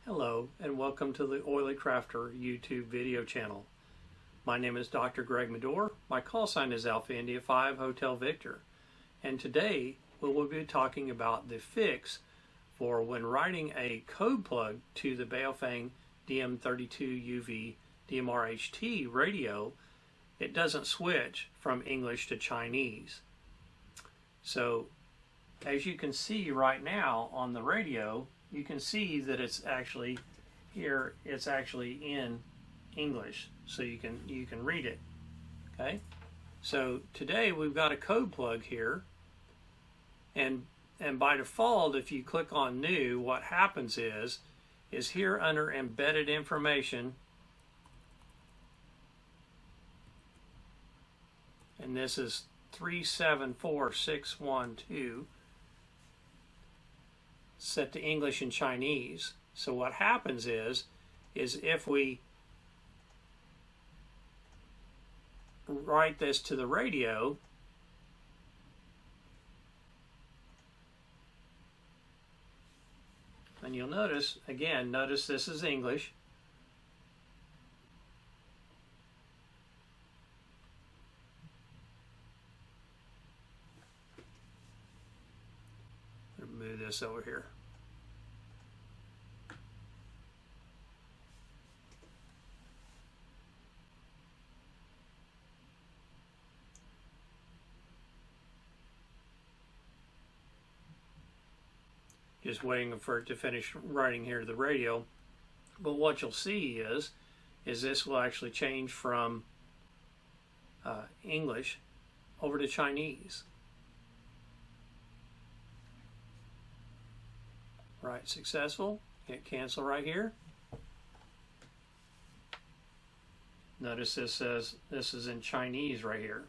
Hello and welcome to the Oily Crafter YouTube video channel. My name is Dr. Greg Medore. My call sign is Alpha India 5 Hotel Victor. And today we will be talking about the fix for when writing a code plug to the Baofeng DM-32UV DMR HT radio, it doesn't switch from English to Chinese. So as you can see right now on the radio, you can see that it's actually here, it's actually in English, so you can read it. Okay, so today we've got a code plug here, and by default, if you click on new, what happens is here under embedded information, and this is 374612, set to English and Chinese. So what happens is if we write this to the radio, and you'll notice this is English. Move this over here. Just waiting for it to finish writing here to the radio. But what you'll see is this will actually change from English over to Chinese. Right, successful. Hit cancel right here. Notice this says this is in Chinese right here.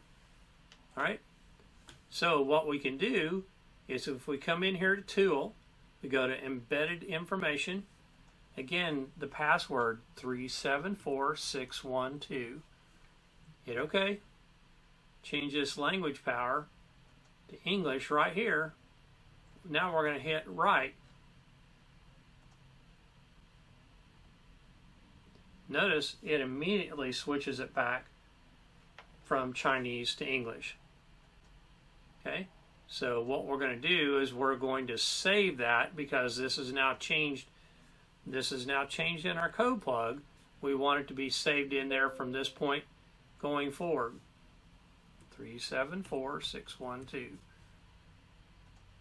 All right. So what we can do is if we come in here to Tool, we go to Embedded Information. Again, the password 374612. Hit OK. Change this language power to English right here. Now we're going to hit Write. Notice it immediately switches it back from Chinese to English. Okay, so what we're going to do is we're going to save that because this is now changed. This is now changed in our code plug. We want it to be saved in there from this point going forward. 374612.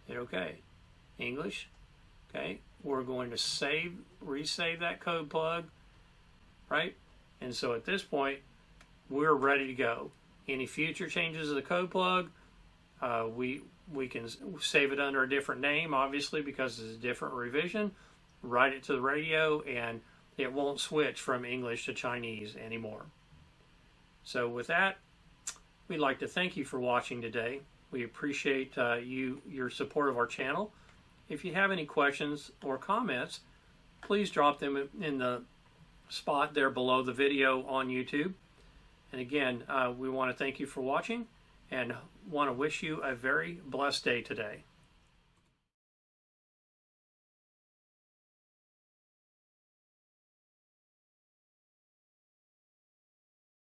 Hit OK. English. Okay, we're going to resave that code plug. Right? And so at this point, we're ready to go. Any future changes of the code plug, we can save it under a different name, obviously, because it's a different revision, write it to the radio, and it won't switch from English to Chinese anymore. So with that, we'd like to thank you for watching today. We appreciate your support of our channel. If you have any questions or comments, please drop them in the spot there below the video on YouTube. And again, we want to thank you for watching and want to wish you a very blessed day today.